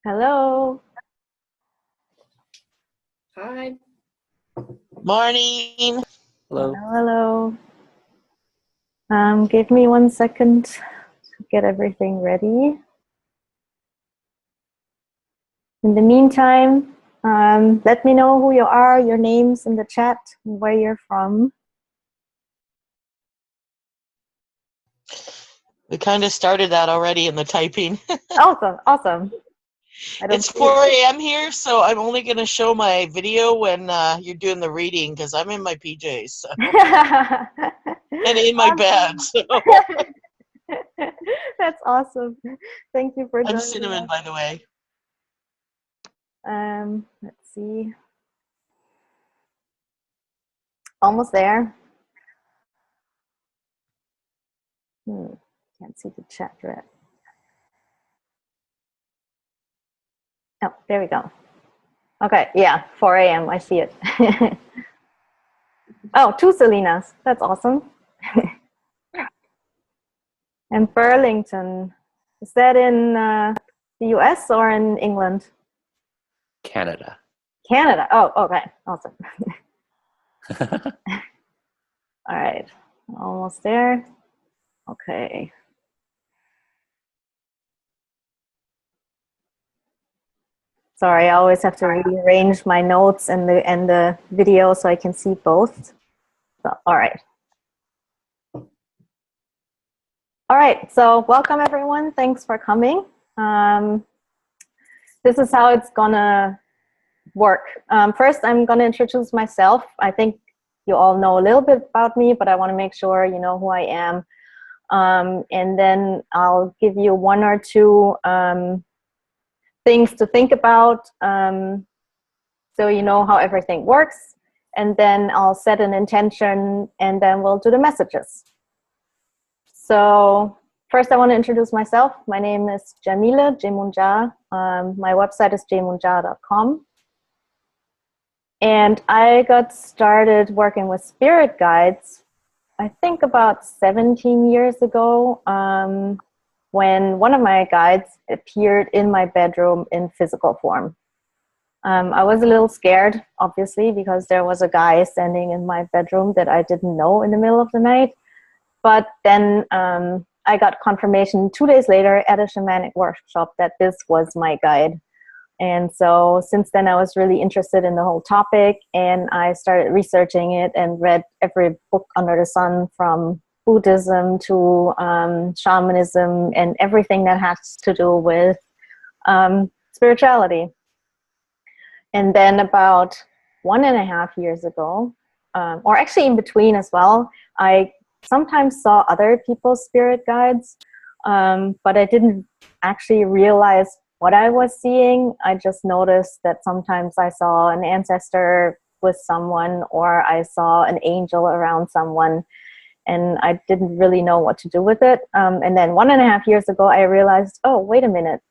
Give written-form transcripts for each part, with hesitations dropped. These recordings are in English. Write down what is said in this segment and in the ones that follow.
Hello. Hi. Morning. Hello, Hello. hello. Give me 1 second to get everything ready. In the meantime, let me know who you are, your names in the chat, and where you're from. We kind of started that already in the typing. Awesome, awesome. It's 4 a.m. here, so I'm only going to show my video when you're doing the reading because I'm in my PJs so. And in my bed. So. That's awesome. Thank you for joining I'm Cinnamon, us. by the way. Let's see. Almost there. Can't see the chat yet. Oh, there we go. Okay, yeah, 4 a.m. I see it. Oh, two Selinas. That's awesome. And Burlington. Is that in the US or in England? Canada. Canada. Oh, okay. Awesome. All right. Almost there. Okay. Sorry, I always have to rearrange my notes and the video so I can see both. So, all right. All right, so welcome everyone. Thanks for coming. This is how it's gonna work. First, I'm gonna introduce myself. I think you all know a little bit about me, but I wanna make sure you know who I am. And then I'll give you one or two things to think about so you know how everything works. And then I'll set an intention and then we'll do the messages. So first I want to introduce myself. My name is Yamile Yemoonyah. My website is yemoonyah.com. And I got started working with spirit guides, I think about 17 years ago, when one of my guides appeared in my bedroom in physical form. I was a little scared, obviously, because there was a guy standing in my bedroom that I didn't know in the middle of the night. But then I got confirmation 2 days later at a shamanic workshop that this was my guide. And so since then I was really interested in the whole topic, and I started researching it and read every book under the sun, from Buddhism to shamanism and everything that has to do with spirituality. And then about 1.5 years ago, or actually in between as well, I sometimes saw other people's spirit guides, but I didn't actually realize what I was seeing. I just noticed that sometimes I saw an ancestor with someone, or I saw an angel around someone, and I didn't really know what to do with it. And then 1.5 years ago, I realized, oh, wait a minute.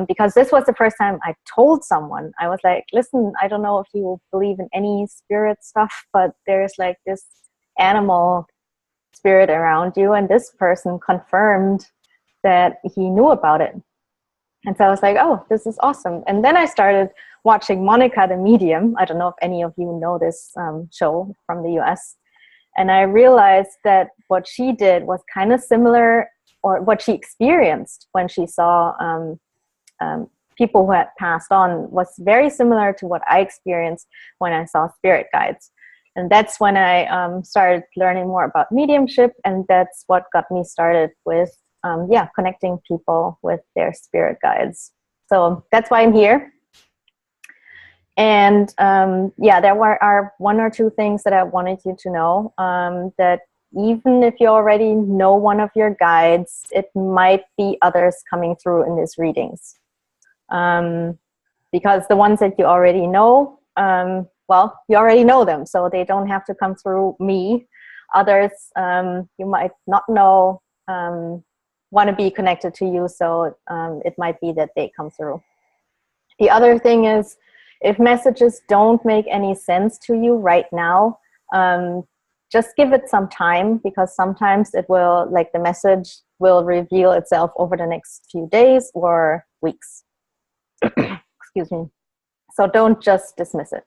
Because this was the first time I told someone. I was like, listen, I don't know if you believe in any spirit stuff, but there's like this animal spirit around you, and this person confirmed that he knew about it. And so I was like, oh, this is awesome. And then I started watching Monica the Medium. I don't know if any of you know this show from the US. And I realized that what she did was kind of similar, or what she experienced when she saw people who had passed on was very similar to what I experienced when I saw spirit guides. And that's when I started learning more about mediumship, and that's what got me started with connecting people with their spirit guides. So that's why I'm here. And there are one or two things that I wanted you to know, that even if you already know one of your guides, it might be others coming through in these readings. Because the ones that you already know, well, you already know them, so they don't have to come through me. Others you might not know want to be connected to you, so it might be that they come through. The other thing is, if messages don't make any sense to you right now, just give it some time, because sometimes it will, like the message will reveal itself over the next few days or weeks. Excuse me. So don't just dismiss it.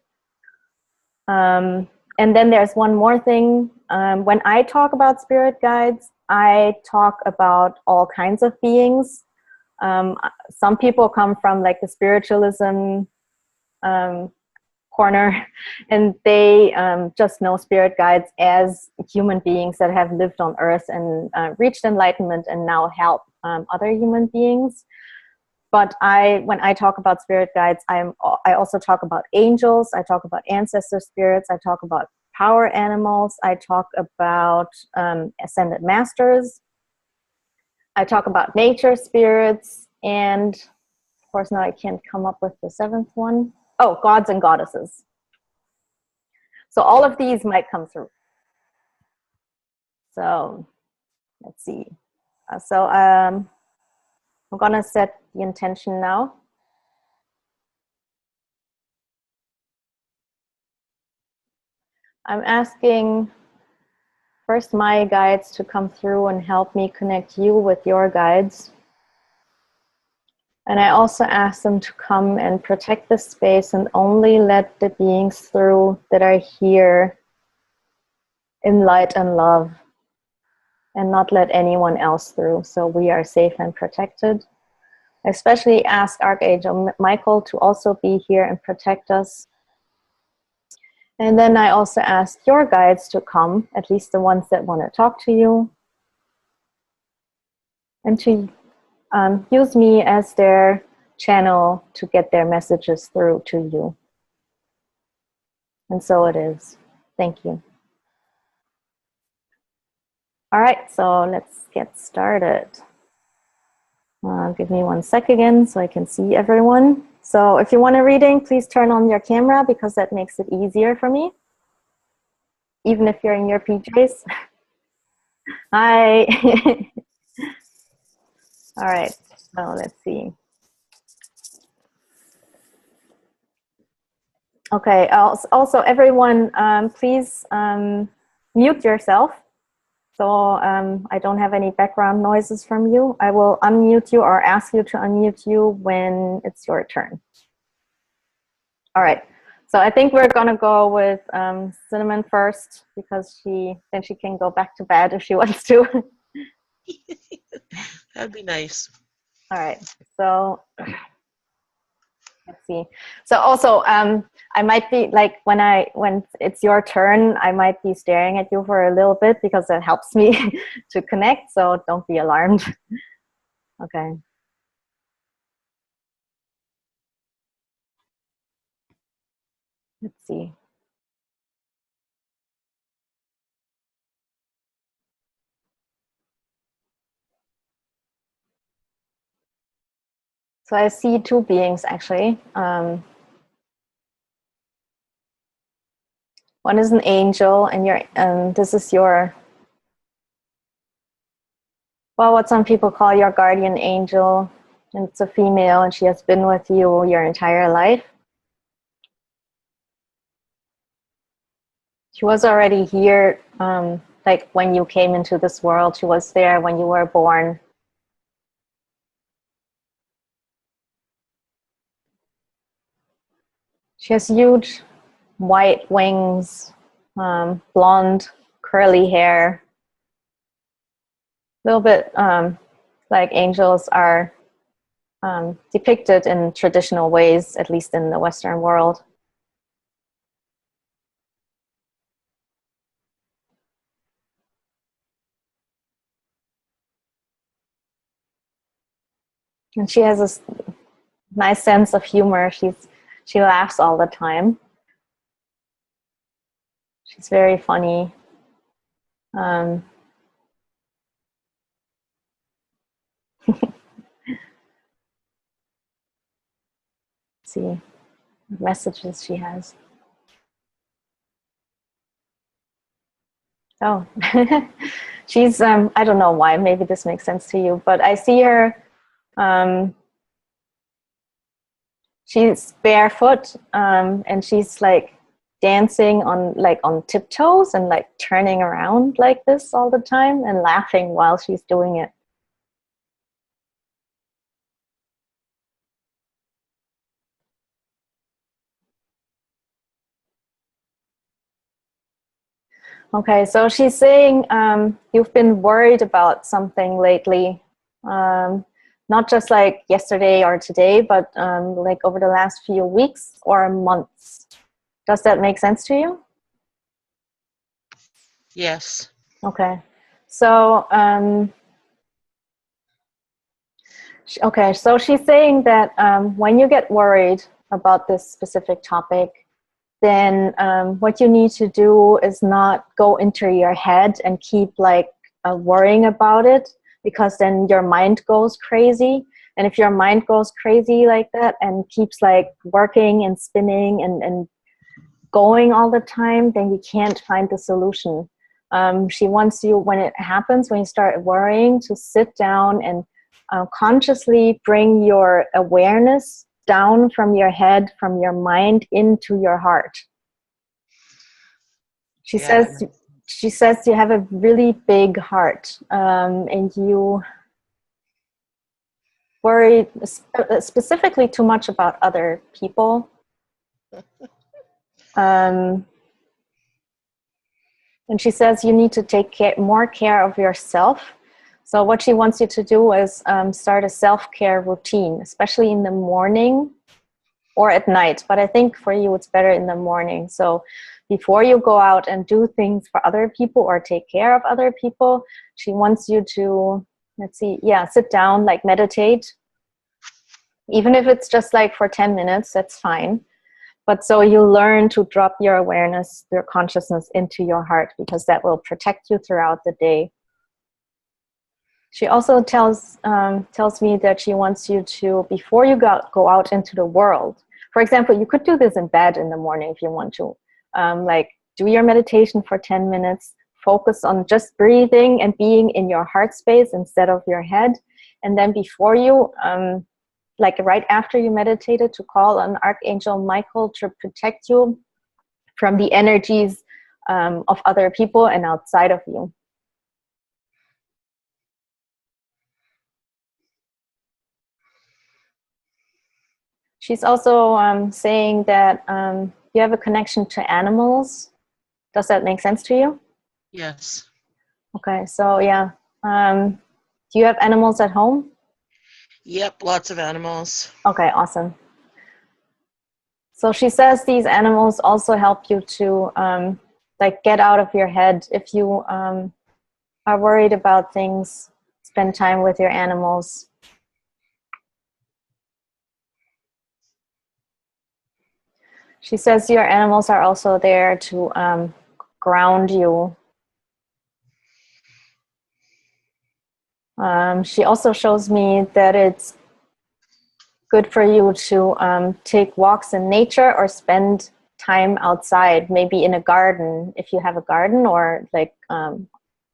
And then there's one more thing. When I talk about spirit guides, I talk about all kinds of beings. Some people come from like the spiritualism corner, and they just know spirit guides as human beings that have lived on Earth and reached enlightenment and now help other human beings. But when I talk about spirit guides, I also talk about angels, I talk about ancestor spirits, I talk about power animals, I talk about ascended masters, I talk about nature spirits, and of course now I can't come up with the seventh one. Oh, gods and goddesses. So all of these might come through. So let's see. I'm gonna set the intention now. I'm asking first my guides to come through and help me connect you with your guides. And I also ask them to come and protect the space and only let the beings through that are here in light and love, and not let anyone else through, so we are safe and protected. I especially ask Archangel Michael to also be here and protect us. And then I also ask your guides to come, at least the ones that want to talk to you, and to use me as their channel to get their messages through to you. And so it is. Thank you. All right, so let's get started. Give me 1 sec again so I can see everyone. So if you want a reading, please turn on your camera because that makes it easier for me, even if you're in your PJs. Hi. All right, so let's see. Okay, also everyone, please mute yourself. So I don't have any background noises from you. I will unmute you or ask you to unmute you when it's your turn. All right, so I think we're gonna go with Cinnamon first because then she can go back to bed if she wants to. That'd be nice. All right, so let's see. So also, I might be like when it's your turn, I might be staring at you for a little bit because it helps me to connect. So don't be alarmed. Okay. Let's see. So I see two beings actually. One is an angel, and this is your, well, what some people call your guardian angel. And it's a female, and she has been with you your entire life. She was already here, like when you came into this world. She was there when you were born. She has huge white wings, blonde, curly hair. A little bit like angels are depicted in traditional ways, at least in the Western world. And she has this nice sense of humor. She laughs all the time. She's very funny. Let's see what messages she has. Oh, she's, I don't know why, maybe this makes sense to you, but I see her, she's barefoot, and she's like dancing on tiptoes and like turning around like this all the time and laughing while she's doing it. Okay, so she's saying you've been worried about something lately, not just like yesterday or today, but like over the last few weeks or months. Does that make sense to you? Yes. Okay, so okay, so she's saying that when you get worried about this specific topic, then what you need to do is not go into your head and keep like worrying about it, because then your mind goes crazy. And if your mind goes crazy like that and keeps like working and spinning and going all the time, then you can't find the solution. She wants you, when it happens, when you start worrying, to sit down and consciously bring your awareness down from your head, from your mind, into your heart. She says you have a really big heart, and you worry specifically too much about other people. And she says you need to take more care of yourself. So what she wants you to do is start a self-care routine, especially in the morning or at night. But I think for you, it's better in the morning. So before you go out and do things for other people or take care of other people, she wants you to, sit down, like meditate. Even if it's just like for 10 minutes, that's fine. But so you learn to drop your awareness, your consciousness into your heart, because that will protect you throughout the day. She also tells me that she wants you to, before you go out into the world, for example, you could do this in bed in the morning if you want to, like do your meditation for 10 minutes, focus on just breathing and being in your heart space instead of your head. And then before you, like right after you meditated, to call on Archangel Michael to protect you from the energies of other people and outside of you. She's also saying that you have a connection to animals. Does that make sense to you? Yes. Okay, so yeah. Do you have animals at home? Yep, lots of animals. Okay, awesome. So she says these animals also help you to like get out of your head. If you are worried about things, spend time with your animals. She says your animals are also there to ground you. She also shows me that it's good for you to take walks in nature or spend time outside, maybe in a garden, if you have a garden, or like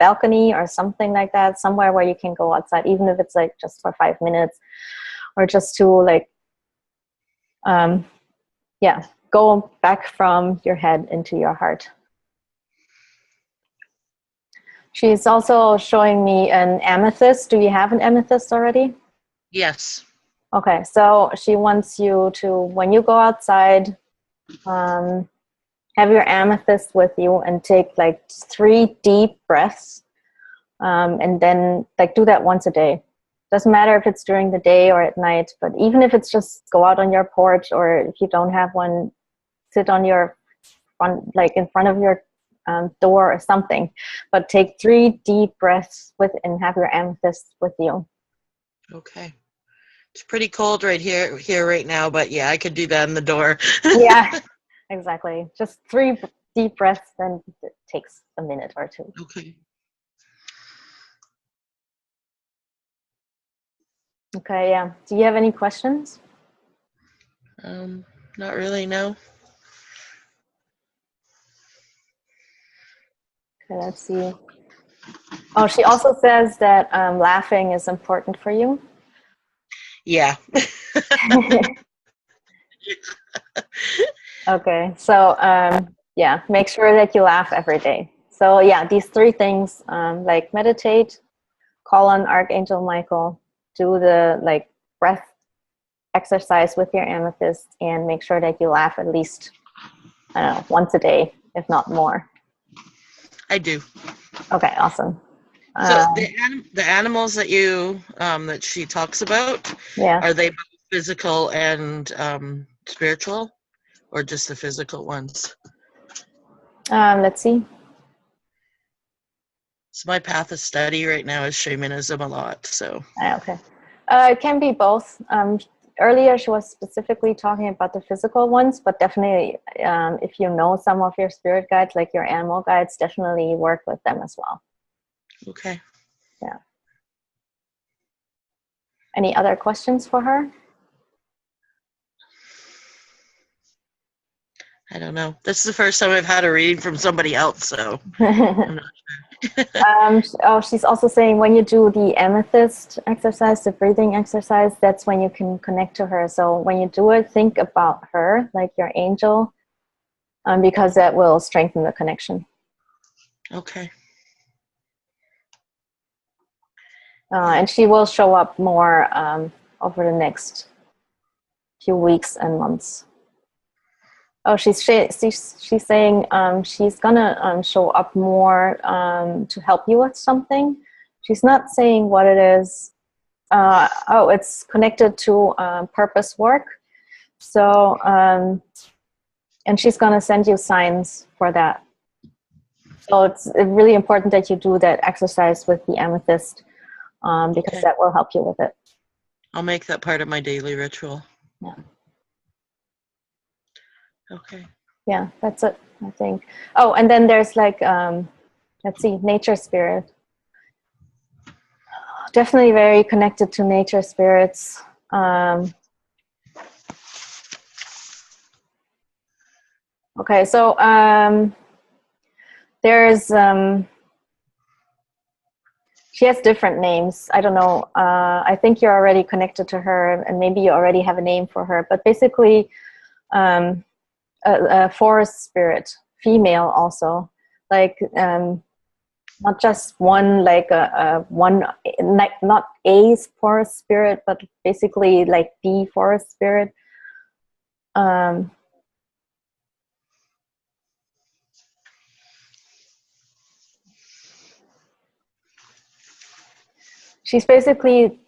balcony or something like that, somewhere where you can go outside, even if it's like just for 5 minutes, or just to like, go back from your head into your heart. She's also showing me an amethyst. Do you have an amethyst already? Yes. Okay, so she wants you to, when you go outside, have your amethyst with you and take like 3 deep breaths, and then like do that once a day. Doesn't matter if it's during the day or at night, but even if it's just go out on your porch, or if you don't have one, sit on your front, like in front of your door or something, but take 3 deep breaths with and have your amethyst with you. Okay. It's pretty cold right here right now, but yeah, I could do that in the door. Yeah, exactly. Just 3 deep breaths, then it takes a minute or 2. Okay. Okay, yeah. Do you have any questions? Not really, no. Okay, let's see. Oh, she also says that laughing is important for you. Yeah. Okay, so yeah, make sure that you laugh every day. So yeah, these 3 things, like meditate, call on Archangel Michael, do the like breath exercise with your amethyst, and make sure that you laugh at least, I don't know, once a day, if not more. I do. Okay, awesome. So the animals that you that she talks about, Yeah. are they both physical and spiritual, or just the physical ones? Let's see. So my path of study right now is shamanism a lot. So Okay. It can be both. Earlier, she was specifically talking about the physical ones, but definitely, if you know some of your spirit guides, like your animal guides, definitely work with them as well. okay. Yeah. Any other questions for her? I don't know. This is the first time I've had a reading from somebody else, so I'm not She's also saying when you do the amethyst exercise, the breathing exercise, that's when you can connect to her. So when you do it, think about her, like your angel, because that will strengthen the connection. okay. And she will show up more over the next few weeks and months. Oh, she's saying she's gonna show up more to help you with something. She's not saying what it is. It's connected to purpose work. So, and she's gonna send you signs for that. So it's really important that you do that exercise with the amethyst because that will help you with it. I'll make that part of my daily ritual. Yeah. Okay. Yeah, that's it, I think. Oh, and then there's like, let's see, nature spirit. Definitely very connected to nature spirits. Okay, so there's, she has different names. I don't know. I think you're already connected to her and maybe you already have a name for her, but basically a forest spirit, female also. Like, not just one, like one, like not a forest spirit, but basically like the forest spirit. She's basically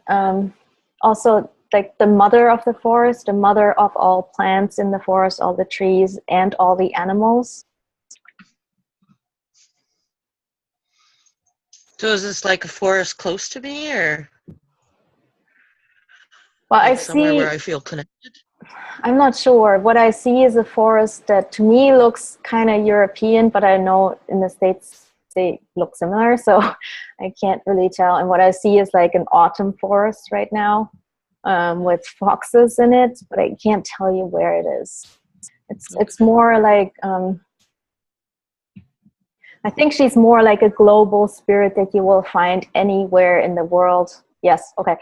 also like the mother of the forest, the mother of all plants in the forest, all the trees and all the animals. So is this like a forest close to me, or Well, like I somewhere see, where I feel connected? I'm not sure. What I see is a forest that to me looks kind of European, but I know in the States they look similar, so I can't really tell. And what I see is like an autumn forest right now with foxes in it, but I can't tell you where it is. It's more like, I think she's more like a global spirit that you will find anywhere in the world. Yes, okay.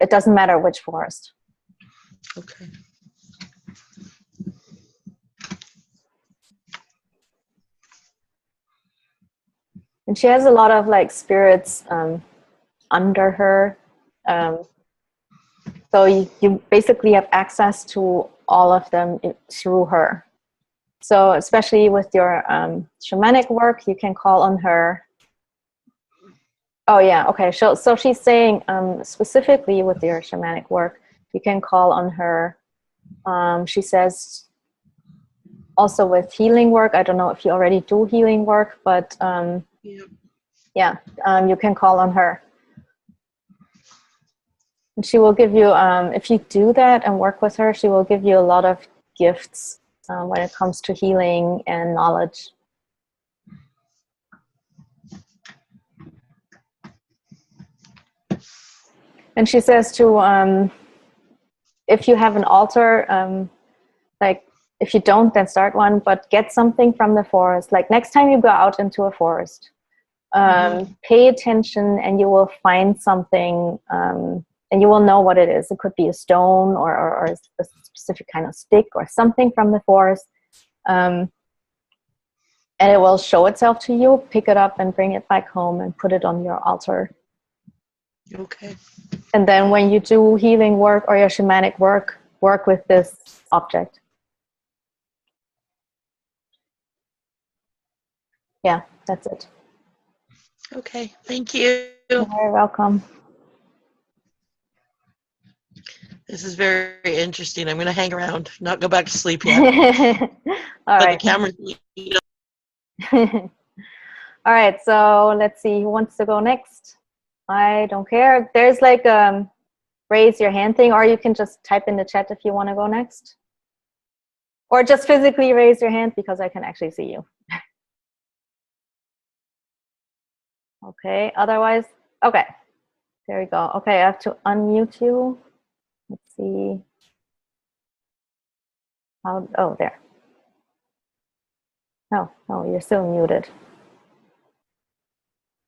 It doesn't matter which forest. Okay. And she has a lot of like spirits under her. So you basically have access to all of them through her. So especially with your shamanic work, you can call on her. Oh yeah, okay. So she's saying specifically with your shamanic work, you can call on her. She says also with healing work, I don't know if you already do healing work, but yeah, you can call on her. And she will give you, if you do that and work with her, she will give you a lot of gifts when it comes to healing and knowledge. And she says to, if you have an altar, like if you don't, then start one, but get something from the forest. Like next time you go out into a forest, pay attention and you will find something and you will know what it is. It could be a stone or a specific kind of stick or something from the forest. And it will show itself to you. Pick it up and bring it back home and put it on your altar. Okay. And then when you do healing work or your shamanic work, work with this object. Yeah, that's it. Okay, thank you. You're very welcome. This is very interesting. I'm going to hang around, not go back to sleep yet. All But right. the camera's All right, so let's see who wants to go next. I don't care. There's like raise your hand thing, or you can just type in the chat if you want to go next. Or just physically raise your hand because I can actually see you. Okay, otherwise, okay. There we go. Okay, I have to unmute you. Let's see. Oh, there. No, you're still muted.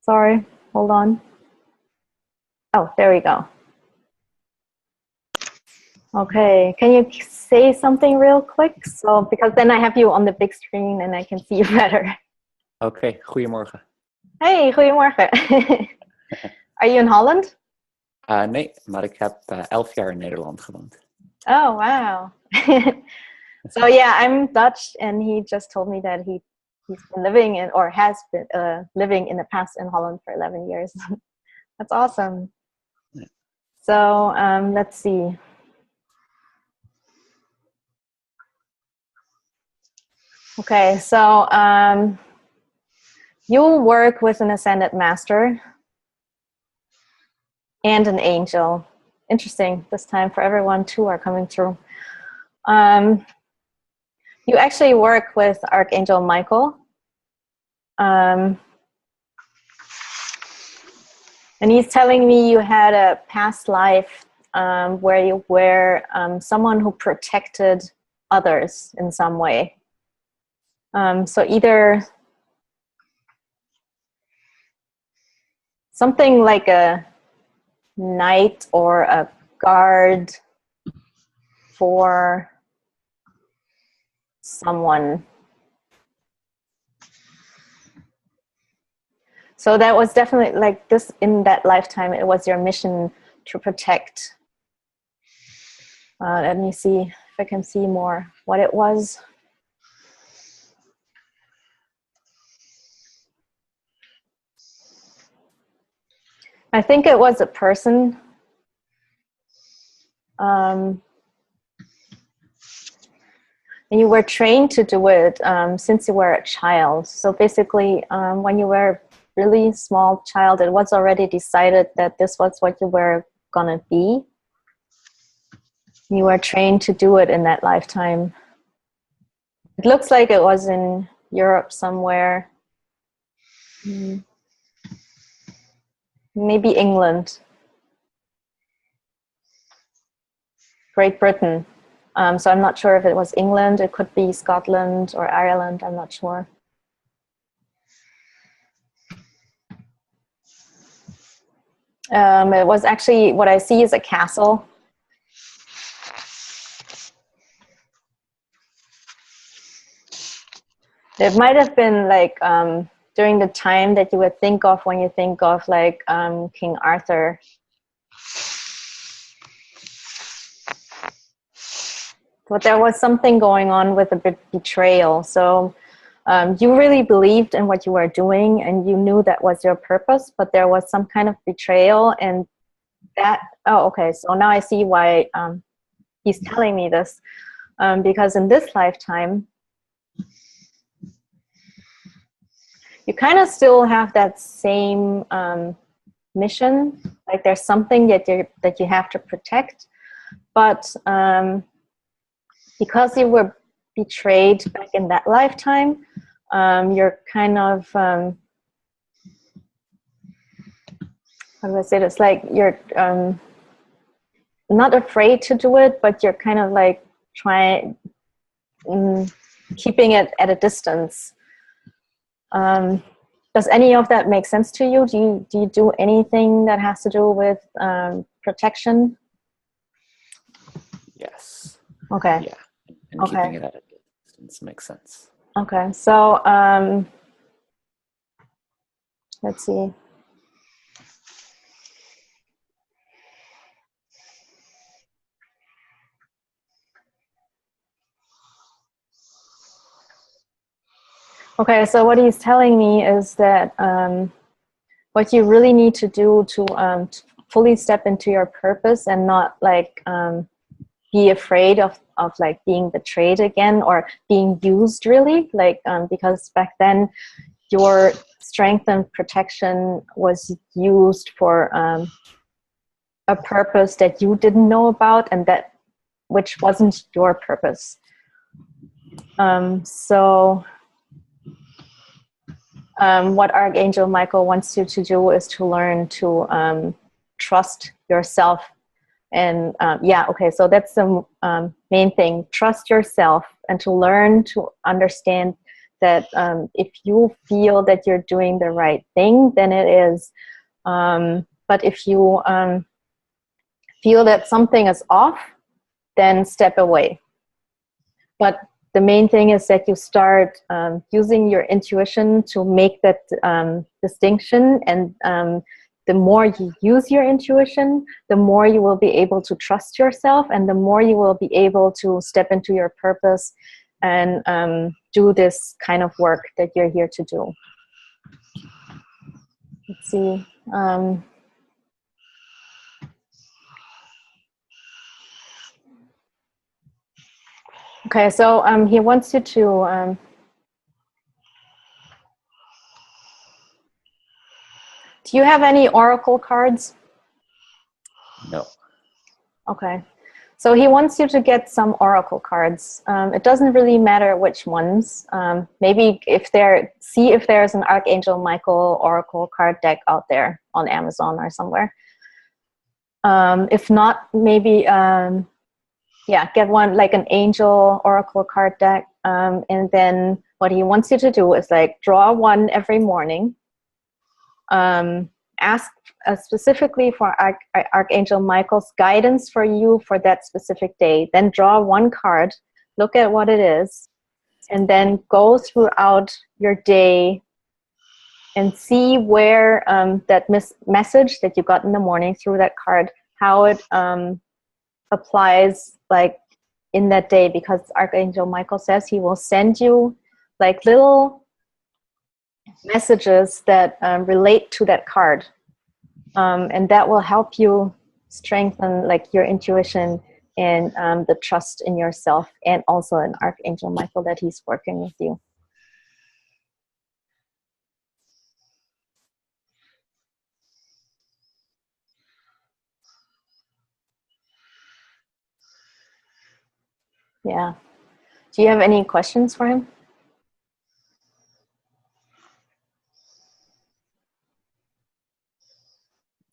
Sorry, hold on. Oh, there we go. Okay, can you say something real quick? So, because then I have you on the big screen and I can see you better. Oké, goedemorgen. Hey, goedemorgen. Are you in Holland? Nee, maar ik heb 11 jaar in Nederland gewoond. Oh, wow. So yeah, I'm Dutch, and he just told me that he's been living in, or has been living in the past in Holland for 11 years. That's awesome. Yeah. So let's see. Okay, so you work with an ascended master and an angel. Interesting. This time for everyone, two are coming through. You actually work with Archangel Michael. And he's telling me you had a past life where you were someone who protected others in some way. So either something like a knight or a guard for someone. So that was definitely like this in that lifetime. It was your mission to protect. Let me see if I can see more what it was. I think it was a person. And you were trained to do it since you were a child. So basically, when you were a really small child, it was already decided that this was what you were gonna be. You were trained to do it in that lifetime. It looks like it was in Europe somewhere. Maybe England. Great Britain. So I'm not sure if it was England. It could be Scotland or Ireland. I'm not sure. It was actually, what I see is a castle. It might have been like during the time that you would think of when you think of like King Arthur. But there was something going on with a betrayal. So you really believed in what you were doing and you knew that was your purpose, but there was some kind of betrayal, and that, oh, okay. So now I see why he's telling me this. Because in this lifetime, you kind of still have that same mission. Like there's something that you have to protect, but because you were betrayed back in that lifetime, you're kind of how do I say this? Like you're not afraid to do it, but you're kind of like trying keeping it at a distance. Does any of that make sense to you? Do you do anything that has to do with protection? Yes. Okay. Yeah. And Okay. keeping it at a distance makes sense. Okay. So let's see. Okay, so what he's telling me is that what you really need to do to fully step into your purpose and not like be afraid of like being betrayed again or being used, really, like because back then your strength and protection was used for a purpose that you didn't know about and that which wasn't your purpose. So what Archangel Michael wants you to do is to learn to trust yourself. And yeah, okay, so that's the main thing. Trust yourself and to learn to understand that if you feel that you're doing the right thing, then it is. But if you feel that something is off, then step away. But the main thing is that you start using your intuition to make that distinction, and the more you use your intuition, the more you will be able to trust yourself, and the more you will be able to step into your purpose and do this kind of work that you're here to do. Let's see. Okay, so he wants you to do you have any oracle cards? No. Okay. So he wants you to get some oracle cards. It doesn't really matter which ones. Maybe see if there's an Archangel Michael oracle card deck out there on Amazon or somewhere. If not, maybe yeah, get one like an angel oracle card deck. And then what he wants you to do is like draw one every morning. Ask specifically for Archangel Michael's guidance for you for that specific day. Then draw one card, look at what it is, and then go throughout your day and see where that message that you got in the morning through that card, how it applies like in that day, because Archangel Michael says he will send you like little messages that relate to that card, and that will help you strengthen like your intuition and the trust in yourself, and also in Archangel Michael that he's working with you. Yeah. Do you have any questions for him?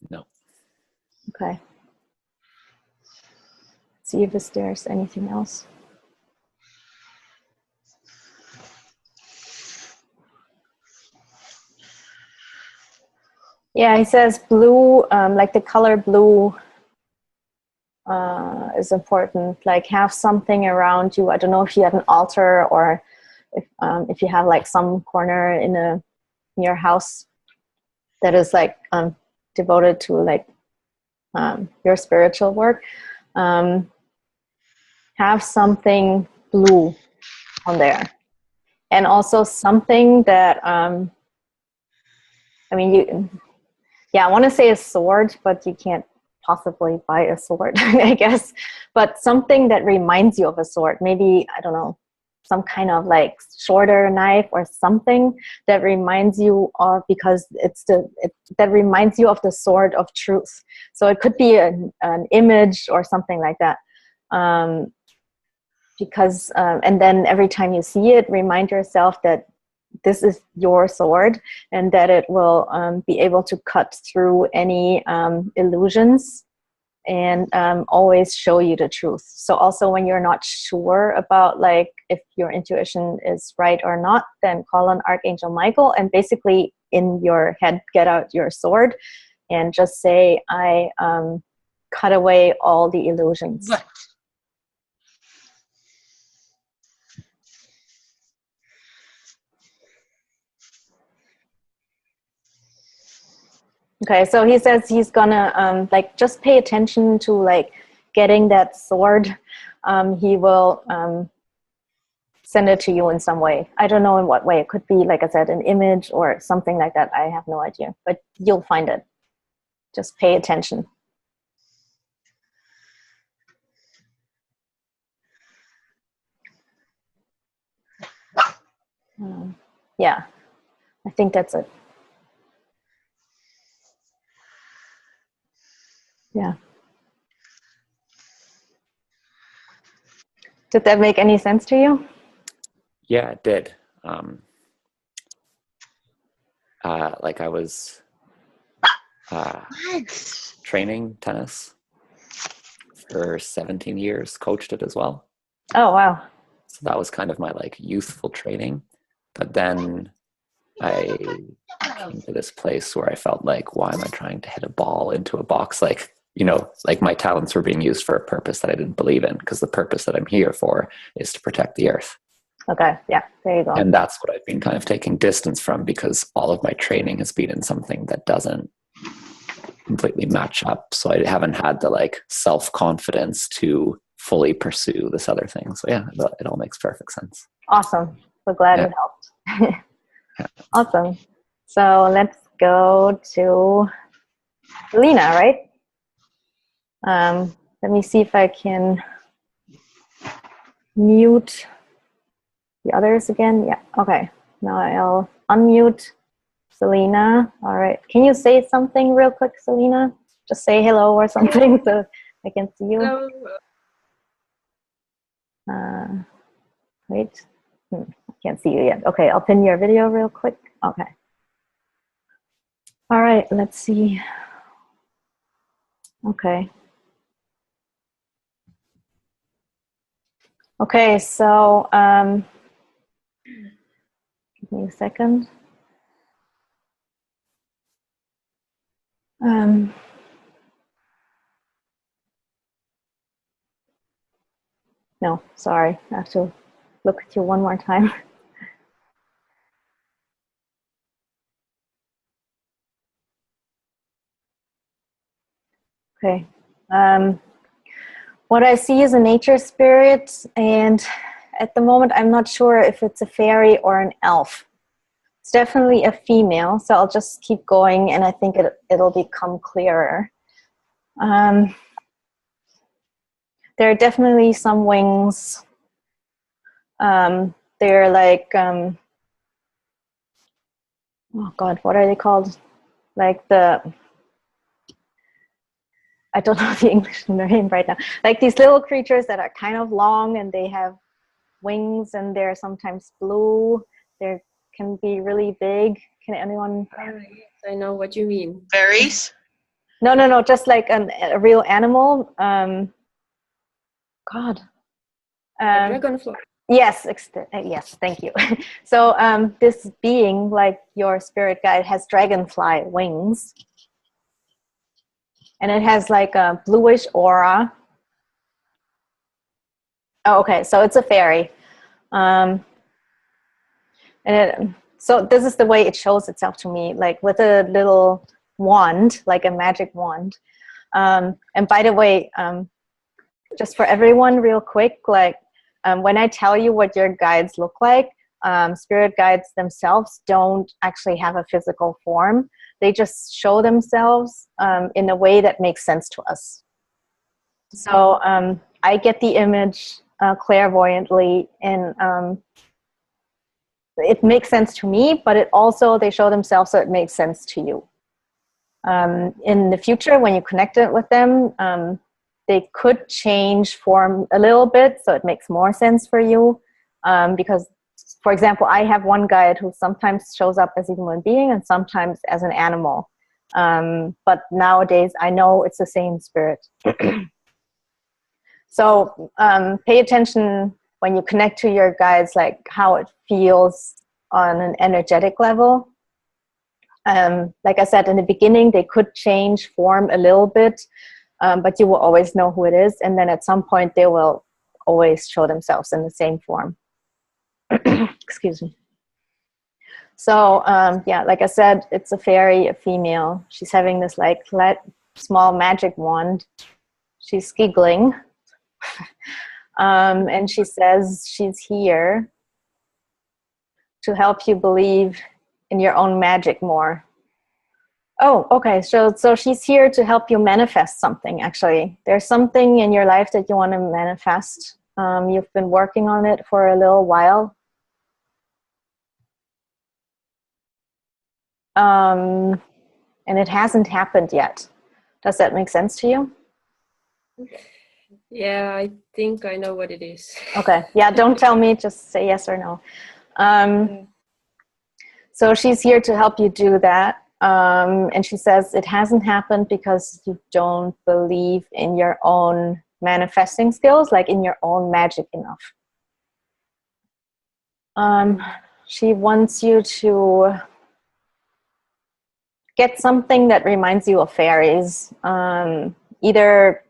No. Okay. See if there's anything else. Yeah, he says blue, like the color blue is important. Like have something around you. I don't know if you have an altar or if you have like some corner in your house that is like devoted to like your spiritual work. Have something blue on there, and also something that I mean, I want to say a sword, but you can't possibly buy a sword, I guess. But something that reminds you of a sword. Maybe, I don't know, some kind of like shorter knife or something that reminds you of, because that reminds you of the sword of truth. So it could be an image or something like that. Because and then every time you see it, remind yourself that this is your sword, and that it will be able to cut through any illusions, and always show you the truth. So also when you're not sure about like if your intuition is right or not, then call on Archangel Michael and basically in your head get out your sword and just say, I cut away all the illusions. Okay, so he says he's gonna like just pay attention to like getting that sword. He will send it to you in some way. I don't know in what way. It could be, like I said, an image or something like that. I have no idea, but you'll find it. Just pay attention. Yeah, I think that's it. Yeah. Did that make any sense to you? Yeah, it did. Like I was training tennis for 17 years, coached it as well. Oh, wow. So that was kind of my like youthful training. But then I came to this place where I felt like, why am I trying to hit a ball into a box? Like, you know, like my talents were being used for a purpose that I didn't believe in, because the purpose that I'm here for is to protect the earth. Okay, yeah, there you go. And that's what I've been kind of taking distance from, because all of my training has been in something that doesn't completely match up. So I haven't had the like self-confidence to fully pursue this other thing. So yeah, it all makes perfect sense. Awesome. So glad it helped. Yeah. Awesome. So let's go to Selena, right? Let me see if I can mute the others again. Yeah, okay. Now I'll unmute Selena. All right. Can you say something real quick, Selena? Just say hello or something so I can see you. Hello. Wait. I can't see you yet. Okay, I'll pin your video real quick. Okay. All right, let's see. Okay. Okay, so give me a second. No, sorry. I have to look at you one more time. Okay. What I see is a nature spirit, and at the moment I'm not sure if it's a fairy or an elf. It's definitely a female, so I'll just keep going, and I think it'll become clearer. There are definitely some wings. They're like, oh God, what are they called? Like I don't know the English name right now. Like these little creatures that are kind of long and they have wings and they're sometimes blue. They can be really big. Can anyone? Yes, I know what you mean. Fairies? No, just like a real animal. God. Dragonfly. Yes, yes, thank you. So this being, like your spirit guide, has dragonfly wings. And it has like a bluish aura. Oh, okay, so it's a fairy. So this is the way it shows itself to me, like with a little wand, like a magic wand. And by the way, just for everyone real quick, like when I tell you what your guides look like, spirit guides themselves don't actually have a physical form. They just show themselves in a way that makes sense to us. So I get the image clairvoyantly, and it makes sense to me, but it also, they show themselves so it makes sense to you. In the future, when you connect it with them, they could change form a little bit, so it makes more sense for you. Because, for example, I have one guide who sometimes shows up as a human being and sometimes as an animal. But nowadays, I know it's the same spirit. So pay attention when you connect to your guides, like how it feels on an energetic level. Like I said in the beginning, they could change form a little bit, but you will always know who it is. And then at some point, they will always show themselves in the same form. Excuse me. So yeah, like I said, it's a fairy, a female. She's having this like small magic wand. She's giggling. And she says she's here to help you believe in your own magic more. Oh, okay. So she's here to help you manifest something, actually. There's something in your life that you want to manifest. You've been working on it for a little while. And it hasn't happened yet. Does that make sense to you? Yeah, I think I know what it is. Okay. Yeah, don't tell me, just say yes or no. So she's here to help you do that. And she says it hasn't happened because you don't believe in your own manifesting skills, like in your own magic enough. She wants you to get something that reminds you of fairies. Either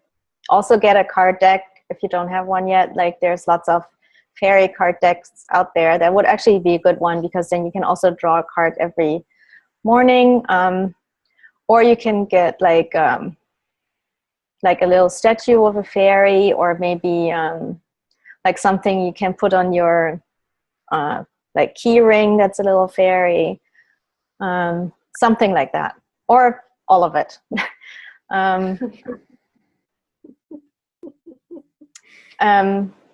also get a card deck if you don't have one yet. Like there's lots of fairy card decks out there. That would actually be a good one, because then you can also draw a card every morning. Or you can get like a little statue of a fairy, or maybe like something you can put on your like key ring that's a little fairy. Something like that, or all of it.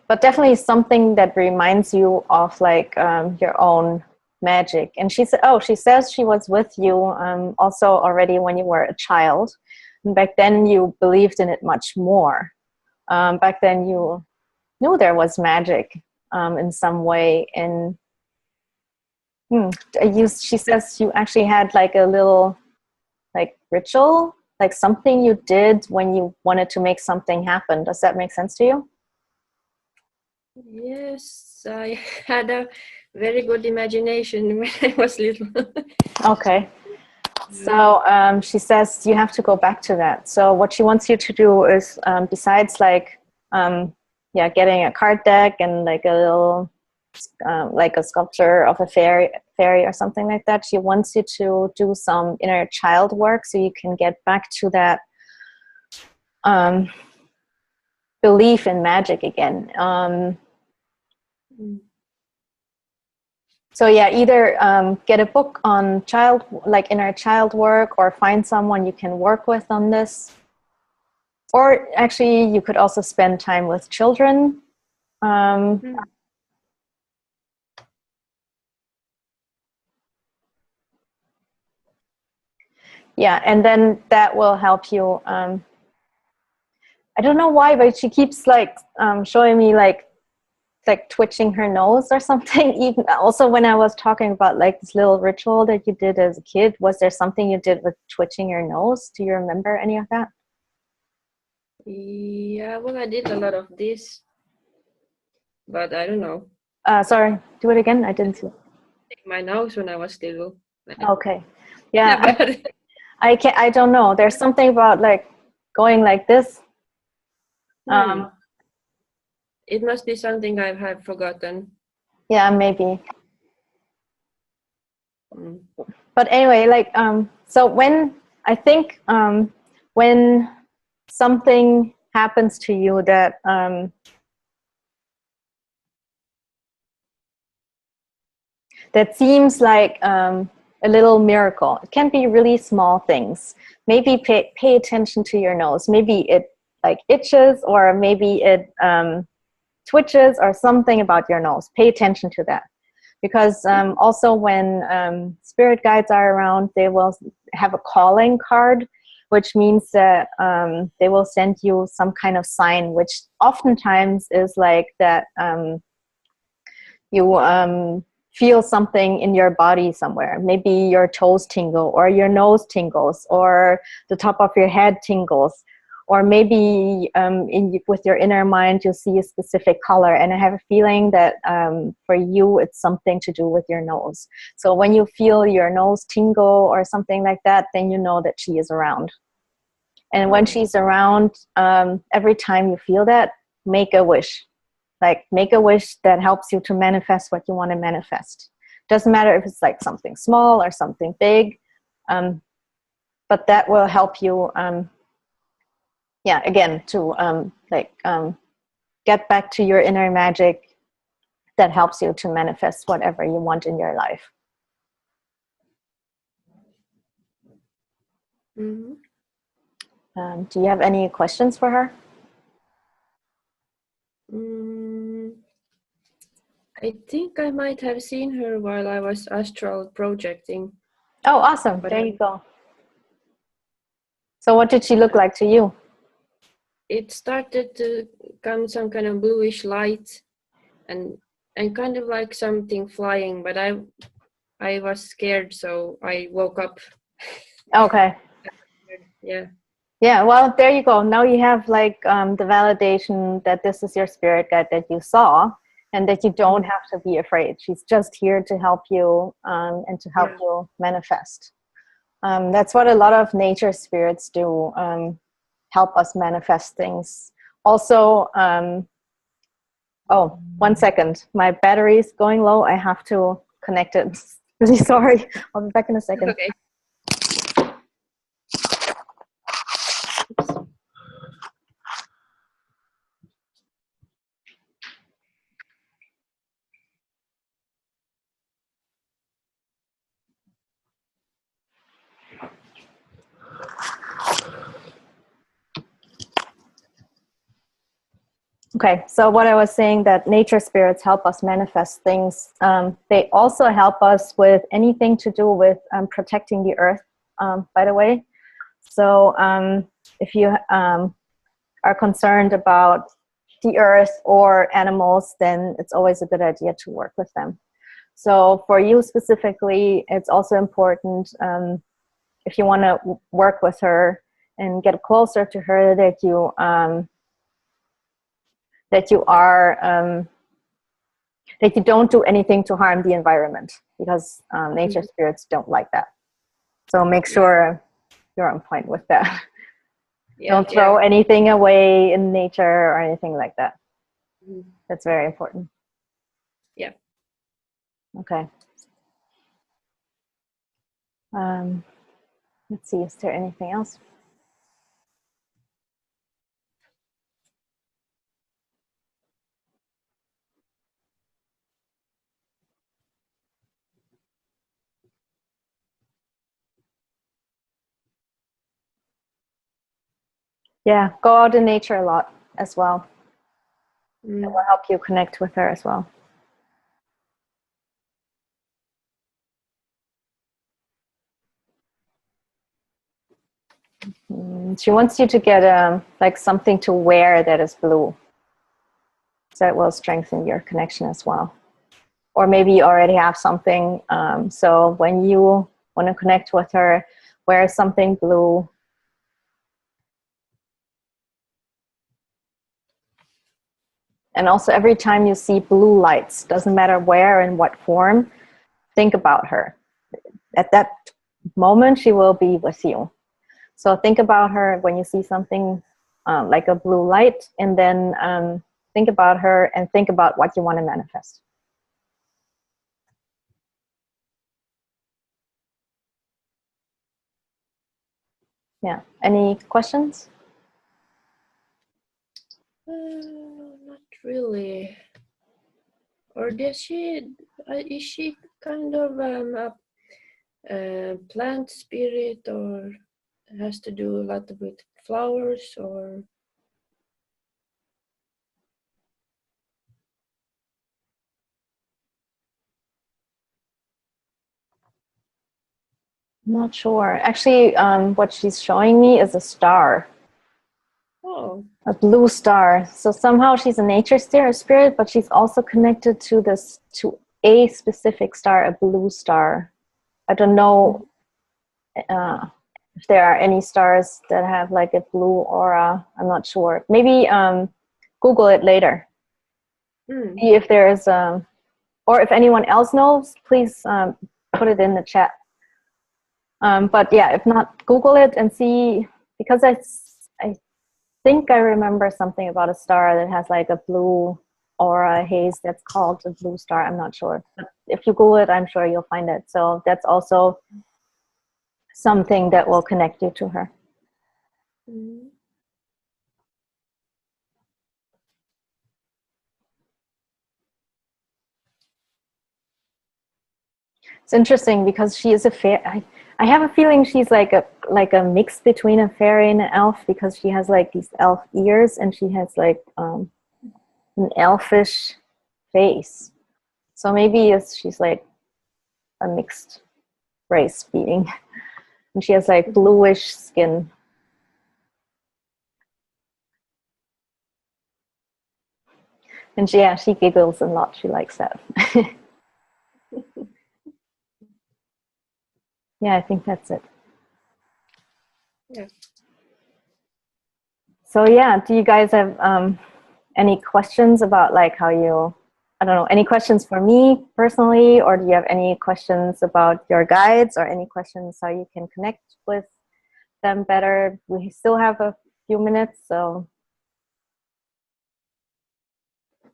But definitely something that reminds you of like your own magic. And she said, she says she was with you also already when you were a child. And back then you believed in it much more. Back then you knew there was magic in some way. And she says you actually had like a little like ritual, like something you did when you wanted to make something happen. Does that make sense to you? Yes, I had a very good imagination when I was little. Okay. So she says you have to go back to that. So what she wants you to do is, besides like, getting a card deck and like a little, like a sculpture of a fairy or something like that, she wants you to do some inner child work so you can get back to that belief in magic again. So yeah, either get a book on inner child work, or find someone you can work with on this. Or actually, you could also spend time with children. Yeah, and then that will help you. I don't know why, but she keeps like showing me like twitching her nose or something. Even also when I was talking about like this little ritual that you did as a kid, was there something you did with twitching your nose? Do you remember any of that? Yeah, well, I did a lot of this, but I don't know. Sorry, do it again. I didn't see. My nose when I was little. Okay, yeah. I don't know. There's something about like going like this. It must be something I have forgotten. Yeah, maybe. But anyway, like so when I think when something happens to you that that seems like a little miracle, it can be really small things. Maybe pay attention to your nose. Maybe it like itches, or maybe it twitches, or something about your nose. Pay attention to that. Because also when spirit guides are around, they will have a calling card, which means that they will send you some kind of sign, which oftentimes is like that you feel something in your body somewhere. Maybe your toes tingle, or your nose tingles, or the top of your head tingles. Or maybe with your inner mind, you'll see a specific color. And I have a feeling that for you, it's something to do with your nose. So when you feel your nose tingle or something like that, then you know that she is around. And when she's around, every time you feel that, make a wish. Like make a wish that helps you to manifest what you want to manifest. Doesn't matter if it's like something small or something big, but that will help you again, to get back to your inner magic that helps you to manifest whatever you want in your life. Mm-hmm. Do you have any questions for her? I think I might have seen her while I was astral projecting. Oh, awesome. But there you go. So what did she look like to you? It started to come some kind of bluish light and kind of like something flying, but I was scared, so I woke up. Okay. Yeah. Yeah, well, there you go. Now you have like the validation that this is your spirit guide that you saw, and that you don't have to be afraid. She's just here to help you and to help you manifest. That's what a lot of nature spirits do, help us manifest things. Also, oh, 1 second. My battery is going low. I have to connect it. Really sorry. I'll be back in a second. Okay. Okay, so what I was saying, that nature spirits help us manifest things. They also help us with anything to do with protecting the earth, by the way. So if you are concerned about the earth or animals, then it's always a good idea to work with them. So for you specifically, it's also important, if you want to work with her and get closer to her, that you don't do anything to harm the environment, because nature spirits don't like that. So make sure you're on point with that. Don't throw anything away in nature or anything like that. That's very important. Yeah. Okay. Let's see, is there anything else? Yeah, go out in nature a lot as well. It will help you connect with her as well. She wants you to get like something to wear that is blue. So it will strengthen your connection as well. Or maybe you already have something. So when you want to connect with her, wear something blue. And also every time you see blue lights, doesn't matter where and what form, think about her. At that moment, she will be with you. So think about her when you see something like a blue light, and then think about her and think about what you want to manifest. Yeah. Any questions? Not really. Or is she kind of a plant spirit, or has to do a lot with flowers, or? Not sure. Actually, what she's showing me is a star. Oh. A blue star. So somehow she's a nature spirit, but she's also connected to a specific star, a blue star. I don't know if there are any stars that have like a blue aura. I'm not sure. Maybe Google it later. See if there's or if anyone else knows, please put it in the chat. But yeah, if not, Google it and see, because I think I remember something about a star that has like a blue aura haze that's called a blue star. I'm not sure. But if you Google it, I'm sure you'll find it. So that's also something that will connect you to her. It's interesting because she is a fairy. I have a feeling she's like a mix between a fairy and an elf, because she has like these elf ears and she has like an elfish face. So maybe she's like a mixed race being, and she has like bluish skin. And she giggles a lot. She likes that. Yeah, I think that's it. Yeah. So yeah, do you guys have any questions about like how you, I don't know, any questions for me personally, or do you have any questions about your guides, or any questions how you can connect with them better? We still have a few minutes, so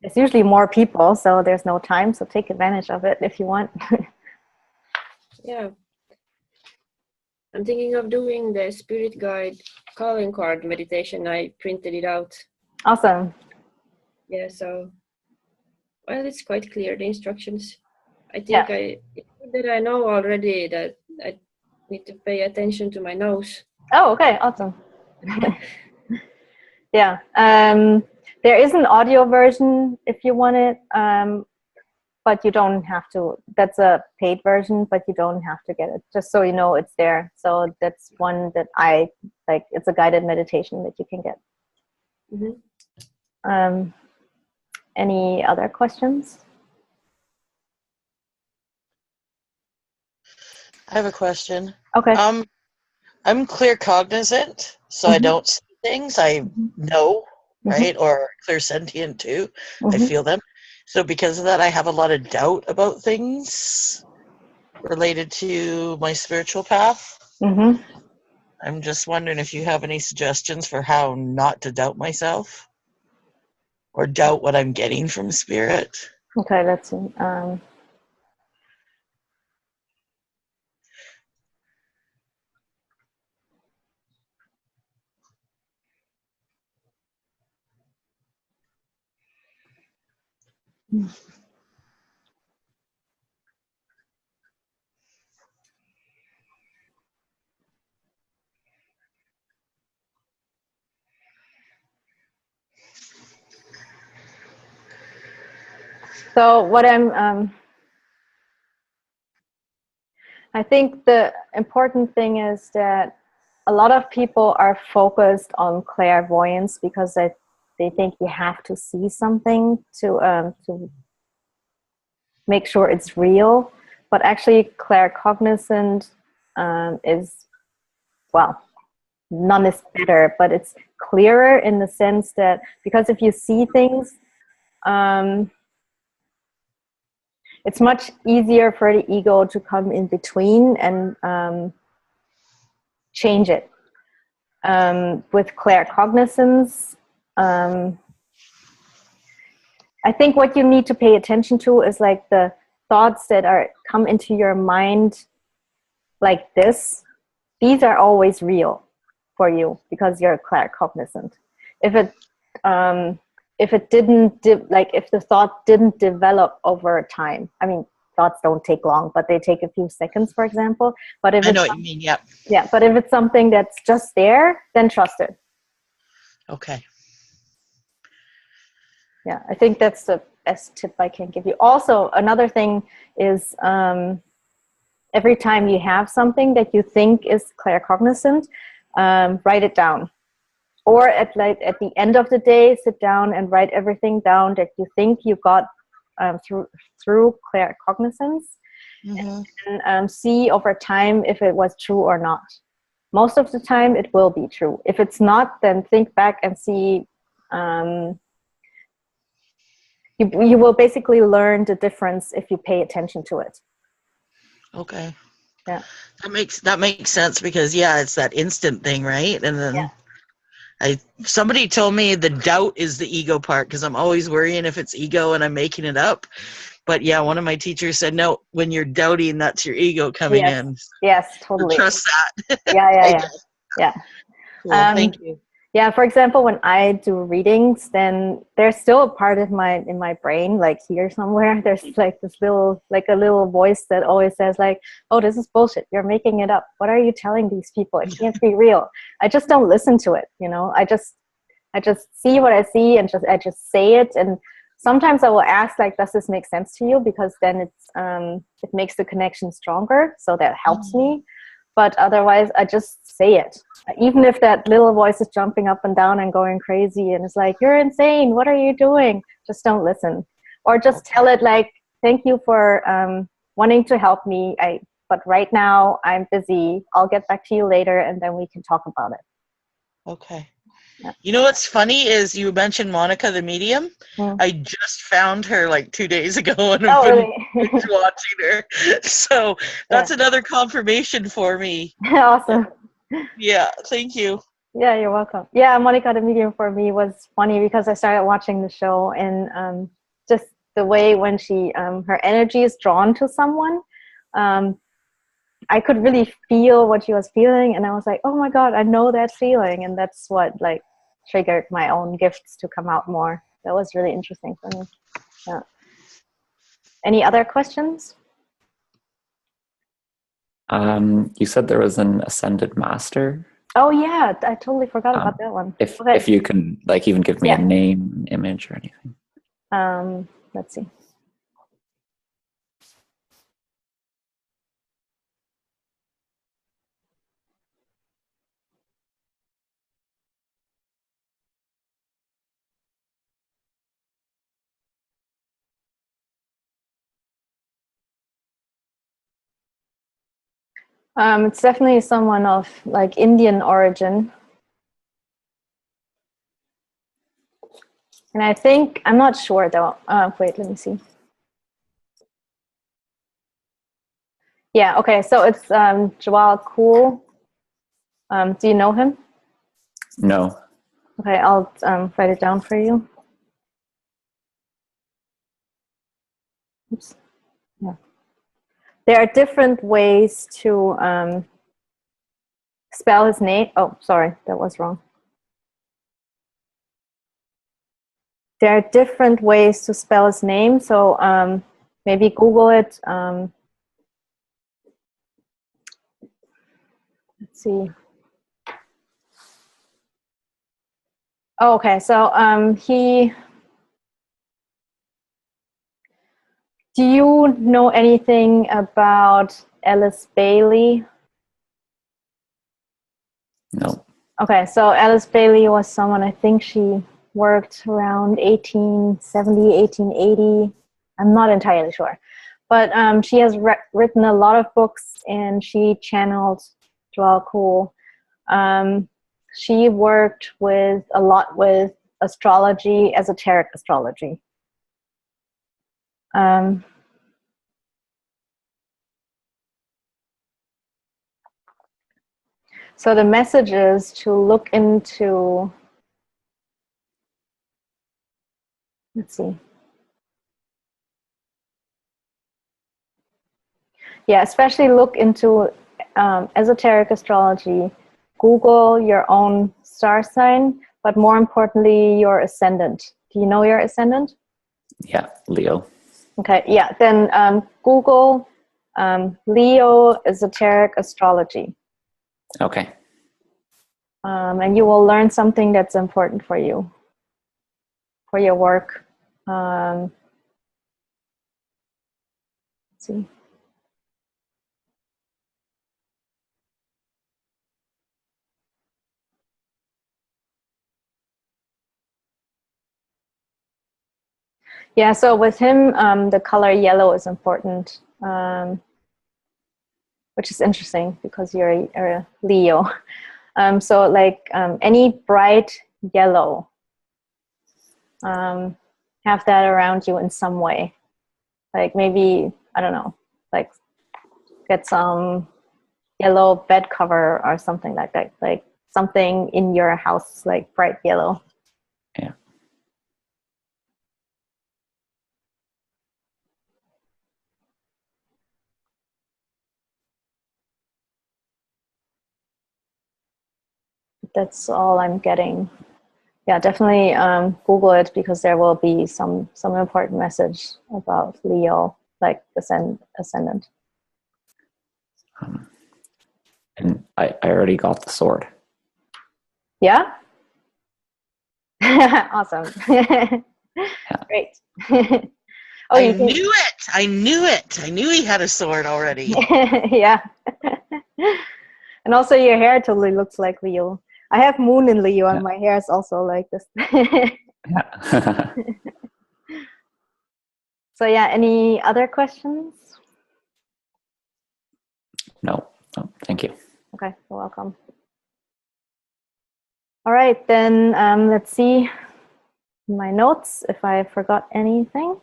it's usually more people, so there's no time, so take advantage of it if you want. Yeah. I'm thinking of doing the spirit guide calling card meditation. I printed it out. Awesome. Yeah, so, well, it's quite clear, the instructions. I think it's good that I know already that I need to pay attention to my nose. Oh, okay, awesome. Yeah, there is an audio version if you want it, but you don't have to. That's a paid version, but you don't have to get it, just so you know it's there. So that's one that I like. It's a guided meditation that you can get. Mm-hmm. Any other questions? I have a question. Okay. I'm clear cognizant, so I don't see things. I know, right? Or clear sentient too. I feel them. So because of that, I have a lot of doubt about things related to my spiritual path. I'm just wondering if you have any suggestions for how not to doubt myself or doubt what I'm getting from spirit. Okay, let's see. So what I think the important thing is that a lot of people are focused on clairvoyance because they think you have to see something to make sure it's real. But actually, claircognizant is, well, none is better, but it's clearer in the sense that, because if you see things, it's much easier for the ego to come in between and change it. With claircognizance, I think what you need to pay attention to is like the thoughts that come into your mind like this. These are always real for you because you're claircognizant. If it didn't if the thought didn't develop over time, I mean, thoughts don't take long, but they take a few seconds, for example. But if I know what you mean. Yep. Yeah, but if it's something that's just there, then trust it. Okay. Yeah, I think that's the best tip I can give you. Also, another thing is every time you have something that you think is claircognizant, write it down. Or at the end of the day, sit down and write everything down that you think you got through claircognizance, and see over time if it was true or not. Most of the time, it will be true. If it's not, then think back and see. You will basically learn the difference if you pay attention to it. Okay. Yeah. That makes sense because it's that instant thing, right? And then somebody told me the doubt is the ego part because I'm always worrying if it's ego and I'm making it up. But one of my teachers said, no, when you're doubting, that's your ego coming in. Yes, totally. So trust that. Yeah. Cool. Thank you. Yeah, for example, when I do readings, then there's still a part of my brain, like here somewhere, there's like this little, like a little voice that always says like, oh, this is bullshit. You're making it up. What are you telling these people? It can't be real. I just don't listen to it, you know. I just see what I see and I just say it. And sometimes I will ask like, does this make sense to you? Because then it makes the connection stronger. So that helps me. But otherwise I just say it. Even if that little voice is jumping up and down and going crazy and it's like, you're insane, what are you doing? Just don't listen. Or just tell it like, thank you for wanting to help me. But right now I'm busy. I'll get back to you later and then we can talk about it. Okay. Yeah. You know what's funny is you mentioned Monica the medium. Mm. I just found her like 2 days ago and Oh, I've been really? watching her. So that's another confirmation for me. Awesome. Yeah, thank you. Yeah, you're welcome. Yeah, Monica the medium for me was funny because I started watching the show and just the way when she her energy is drawn to someone, I could really feel what she was feeling, and I was like, oh my god, I know that feeling, and that's what like triggered my own gifts to come out more. That was really interesting for me. Yeah. Any other questions? You said there was an ascended master. Oh yeah, I totally forgot about that one. If you can like even give me a name, an image, or anything. Let's see. It's definitely someone of like Indian origin. And I think, I'm not sure though. Wait, let me see. Yeah, okay, so it's Jawal Cool. Do you know him? No. Okay, I'll write it down for you. Oops. Yeah. There are different ways to spell his name. Oh, sorry, that was wrong. There are different ways to spell his name, so maybe Google it. Let's see. Oh, okay, so do you know anything about Alice Bailey? No. Okay, so Alice Bailey was someone, I think she worked around 1870, 1880. I'm not entirely sure. But she has written a lot of books and she channeled Joelle Cool. She worked a lot with astrology, esoteric astrology. So the message is to look into, let's see. Yeah, especially look into esoteric astrology. Google your own star sign, but more importantly, your ascendant. Do you know your ascendant? Yeah, Leo. Okay, yeah, then Google Leo esoteric astrology. Okay. And you will learn something that's important for you, for your work. Let's see. Yeah, so with him, the color yellow is important, which is interesting because you're a Leo. So like any bright yellow, have that around you in some way. Like maybe, I don't know, like get some yellow bed cover or something like that. Like something in your house, like bright yellow. Yeah. that's all I'm getting. Yeah, definitely Google it, because there will be some important message about Leo, like ascendant. And I already got the sword. Yeah? Awesome. Great. Oh, I knew it! I knew it! I knew he had a sword already. Yeah. And also your hair totally looks like Leo. I have moon in Leo, and my hair is also like this. Yeah. So yeah, any other questions? No, thank you. Okay, you're welcome. All right, then let's see my notes if I forgot anything.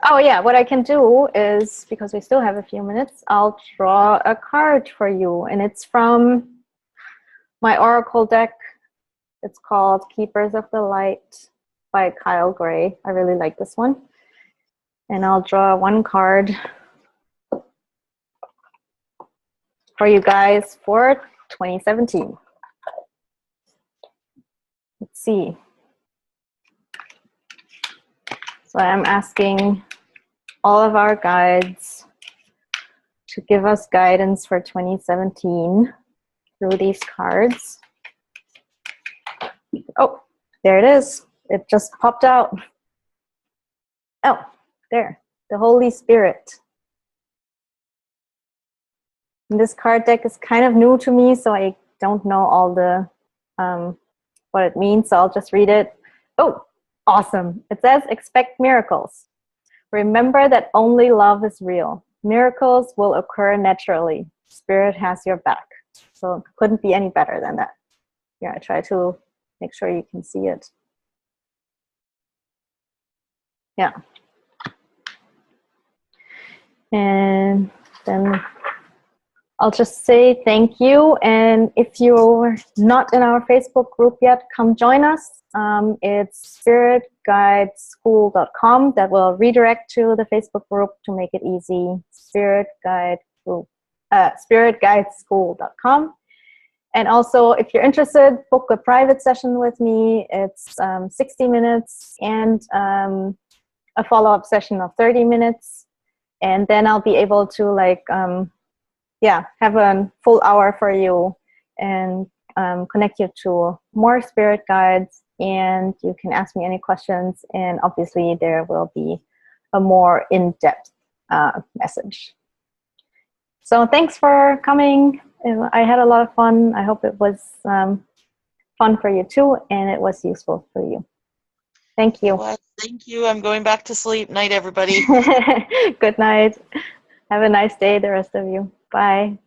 Oh yeah, what I can do is, because we still have a few minutes, I'll draw a card for you, and it's from my oracle deck. It's called Keepers of the Light by Kyle Gray. I really like this one. And I'll draw one card for you guys for 2017. Let's see. So I'm asking all of our guides to give us guidance for 2017 through these cards. Oh, there it is. It just popped out. Oh, there. The Holy Spirit. And this card deck is kind of new to me, so I don't know all the what it means, so I'll just read it. Oh, awesome. It says, expect miracles. Remember that only love is real. Miracles will occur naturally. Spirit has your back. So it couldn't be any better than that. Yeah, I try to make sure you can see it. Yeah. And then I'll just say thank you. And if you're not in our Facebook group yet, come join us. It's spiritguideschool.com. That will redirect to the Facebook group to make it easy. Spiritguideschool.com. And also, if you're interested, book a private session with me. It's 60 minutes and a follow-up session of 30 minutes. And then I'll be able to have a full hour for you and connect you to more spirit guides, and you can ask me any questions, and obviously there will be a more in-depth message. So thanks for coming. I had a lot of fun. I hope it was fun for you too, and it was useful for you. Thank you. Well, thank you. I'm going back to sleep. Night, everybody. Good night. Have a nice day, the rest of you. Bye.